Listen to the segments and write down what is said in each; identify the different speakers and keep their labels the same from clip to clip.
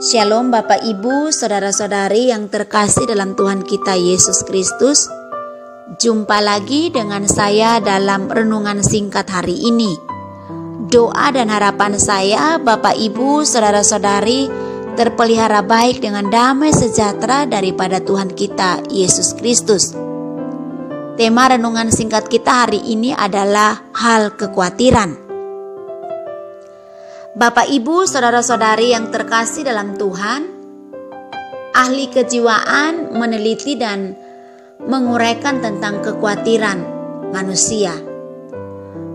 Speaker 1: Shalom Bapak Ibu, Saudara-saudari yang terkasih dalam Tuhan kita Yesus Kristus. Jumpa lagi dengan saya dalam renungan singkat hari ini. Doa dan harapan saya Bapak Ibu, Saudara-saudari terpelihara baik dengan damai sejahtera daripada Tuhan kita Yesus Kristus. Tema renungan singkat kita hari ini adalah hal kekhawatiran. Bapak Ibu, Saudara-saudari yang terkasih dalam Tuhan, ahli kejiwaan meneliti dan menguraikan tentang kekhawatiran manusia.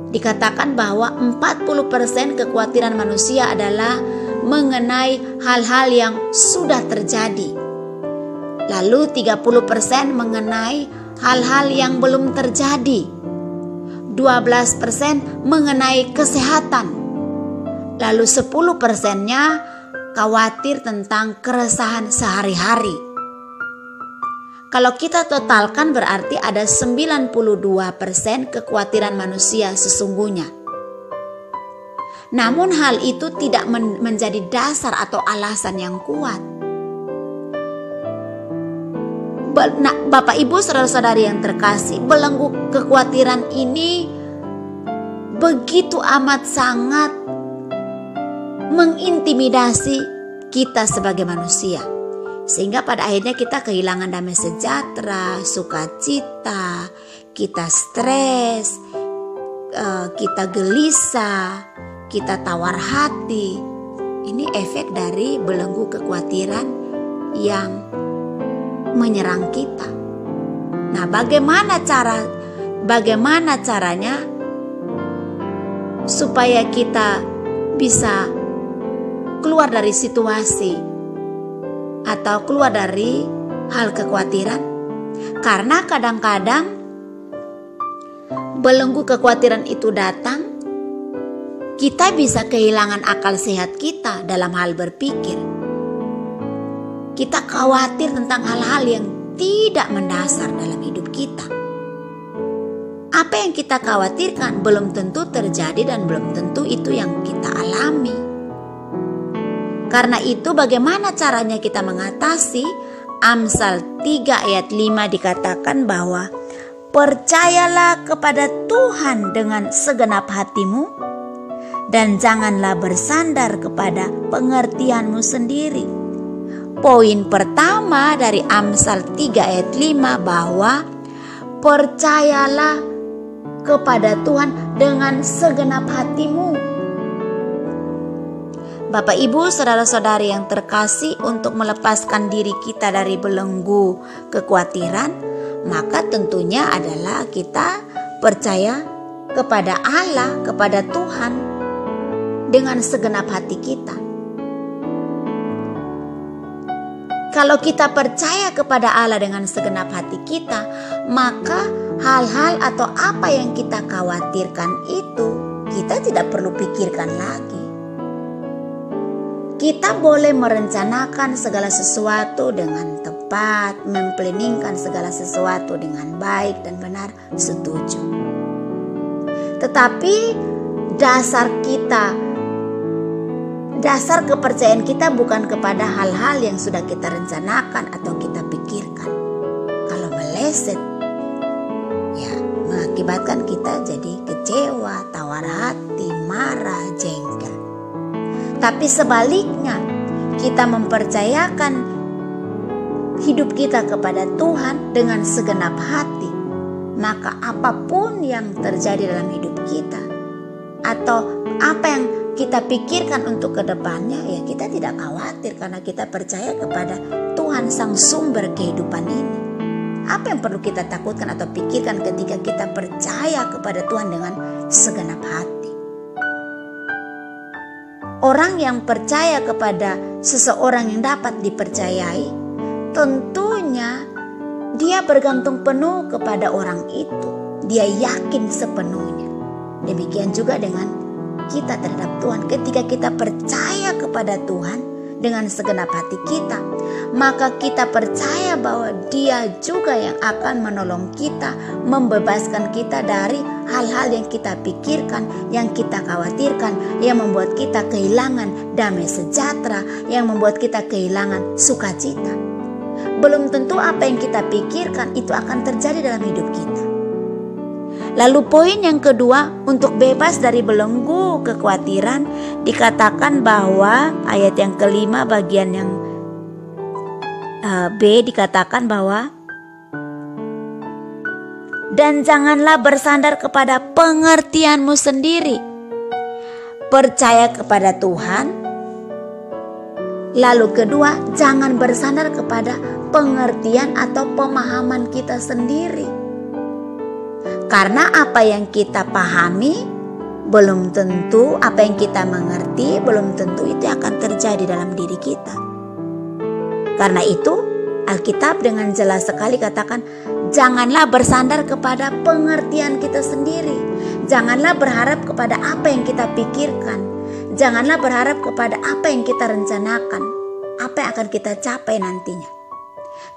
Speaker 1: Dikatakan bahwa 40% kekhawatiran manusia adalah mengenai hal-hal yang sudah terjadi. Lalu 30% mengenai hal-hal yang belum terjadi. 12% mengenai kesehatan. Lalu 10%-nya khawatir tentang keresahan sehari-hari. Kalau kita totalkan berarti ada 92% kekhawatiran manusia sesungguhnya. Namun hal itu tidak menjadi dasar atau alasan yang kuat. Bapak Ibu, Saudara-saudari yang terkasih, belenggu kekhawatiran ini begitu amat sangat mengintimidasi kita sebagai manusia, sehingga pada akhirnya kita kehilangan damai sejahtera, sukacita, kita stres, kita gelisah, kita tawar hati. Ini efek dari belenggu kekhawatiran yang menyerang kita. Nah, bagaimana caranya supaya kita bisa keluar dari situasi atau keluar dari hal kekhawatiran? Karena kadang-kadang belenggu kekhawatiran itu datang, kita bisa kehilangan akal sehat kita dalam hal berpikir. Kita khawatir tentang hal-hal yang tidak mendasar dalam hidup kita. Apa yang kita khawatirkan belum tentu terjadi dan belum tentu itu yang kita alami. Karena itu bagaimana caranya kita mengatasi? Amsal 3 ayat 5 dikatakan bahwa percayalah kepada Tuhan dengan segenap hatimu dan janganlah bersandar kepada pengertianmu sendiri. Poin pertama dari Amsal 3 ayat 5 bahwa percayalah kepada Tuhan dengan segenap hatimu. Bapak Ibu, Saudara-saudari yang terkasih, untuk melepaskan diri kita dari belenggu kekhawatiran, maka tentunya adalah kita percaya kepada Allah, kepada Tuhan dengan segenap hati kita. Kalau kita percaya kepada Allah dengan segenap hati kita, maka hal-hal atau apa yang kita khawatirkan itu kita tidak perlu pikirkan lagi. Kita boleh merencanakan segala sesuatu dengan tepat, memplanningkan segala sesuatu dengan baik dan benar, setuju. Tetapi dasar kepercayaan kita bukan kepada hal-hal yang sudah kita rencanakan atau kita pikirkan. Kalau meleset, ya mengakibatkan kita jadi kecewa, tawar hati, marah, jengkel. Tapi sebaliknya, kita mempercayakan hidup kita kepada Tuhan dengan segenap hati, maka apapun yang terjadi dalam hidup kita atau apa yang kita pikirkan untuk kedepannya, ya kita tidak khawatir karena kita percaya kepada Tuhan sang sumber kehidupan ini. Apa yang perlu kita takutkan atau pikirkan ketika kita percaya kepada Tuhan dengan segenap hati? Orang yang percaya kepada seseorang yang dapat dipercayai, tentunya dia bergantung penuh kepada orang itu. Dia yakin sepenuhnya. Demikian juga dengan kita terhadap Tuhan. Ketika kita percaya kepada Tuhan dengan segenap hati kita, maka kita percaya bahwa Dia juga yang akan menolong kita, membebaskan kita dari hal-hal yang kita pikirkan, yang kita khawatirkan, yang membuat kita kehilangan damai sejahtera, yang membuat kita kehilangan sukacita. Belum tentu apa yang kita pikirkan itu akan terjadi dalam hidup kita. Lalu poin yang kedua, untuk bebas dari belenggu kekhawatiran, dikatakan bahwa ayat yang kelima bagian yang B dikatakan bahwa dan janganlah bersandar kepada pengertianmu sendiri. Percaya kepada Tuhan. Lalu kedua, jangan bersandar kepada pengertian atau pemahaman kita sendiri. Karena apa yang kita pahami belum tentu, apa yang kita mengerti belum tentu itu akan terjadi dalam diri kita. Karena itu Alkitab dengan jelas sekali katakan, janganlah bersandar kepada pengertian kita sendiri. Janganlah berharap kepada apa yang kita pikirkan. Janganlah berharap kepada apa yang kita rencanakan, apa yang akan kita capai nantinya.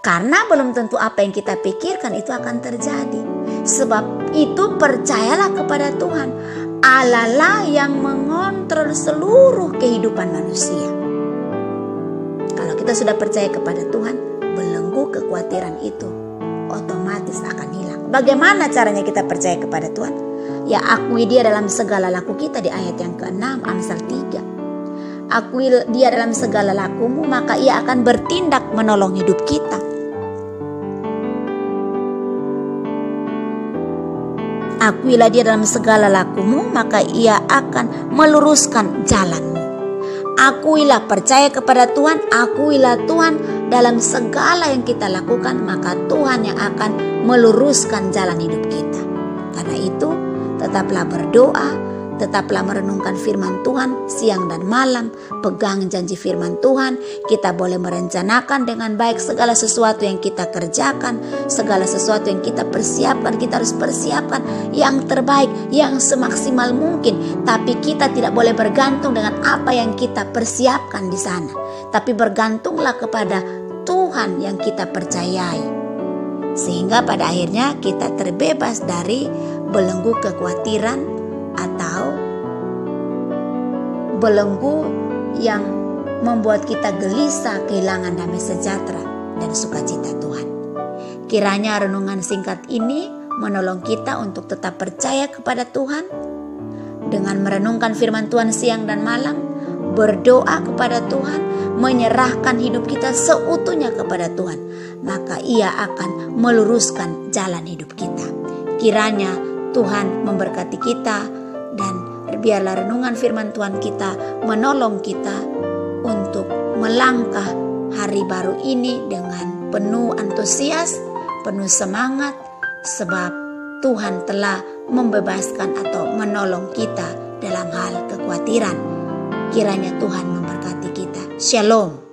Speaker 1: Karena belum tentu apa yang kita pikirkan itu akan terjadi. Sebab itu percayalah kepada Tuhan. Allah lah yang mengontrol seluruh kehidupan manusia. Kalau kita sudah percaya kepada Tuhan, belenggu kekhawatiran itu otomatis akan hilang. Bagaimana caranya kita percaya kepada Tuhan? Ya, akui Dia dalam segala laku kita di ayat yang ke-6 Amsal 3. Akui Dia dalam segala lakumu, maka Ia akan bertindak menolong hidup kita. Akuilah Dia dalam segala lakumu, maka Ia akan meluruskan jalanmu. Akuilah, percaya kepada Tuhan, akuilah Tuhan dalam segala yang kita lakukan, maka Tuhan yang akan meluruskan jalan hidup kita. Karena itu, tetaplah berdoa, tetaplah merenungkan firman Tuhan siang dan malam, pegang janji firman Tuhan. Kita boleh merencanakan dengan baik segala sesuatu yang kita kerjakan, segala sesuatu yang kita persiapkan. Kita harus persiapkan yang terbaik, yang semaksimal mungkin. Tapi kita tidak boleh bergantung dengan apa yang kita persiapkan di sana. Tapi bergantunglah kepada Tuhan yang kita percayai. Sehingga pada akhirnya kita terbebas dari belenggu kekhawatiran atau belenggu yang membuat kita gelisah, kehilangan damai sejahtera dan sukacita Tuhan. Kiranya renungan singkat ini menolong kita untuk tetap percaya kepada Tuhan dengan merenungkan firman Tuhan siang dan malam, berdoa kepada Tuhan, menyerahkan hidup kita seutuhnya kepada Tuhan, maka Ia akan meluruskan jalan hidup kita. Kiranya Tuhan memberkati kita, dan biarlah renungan firman Tuhan kita menolong kita untuk melangkah hari baru ini dengan penuh antusias, penuh semangat, sebab Tuhan telah membebaskan atau menolong kita dalam hal kekhawatiran. Kiranya Tuhan memberkati kita. Shalom.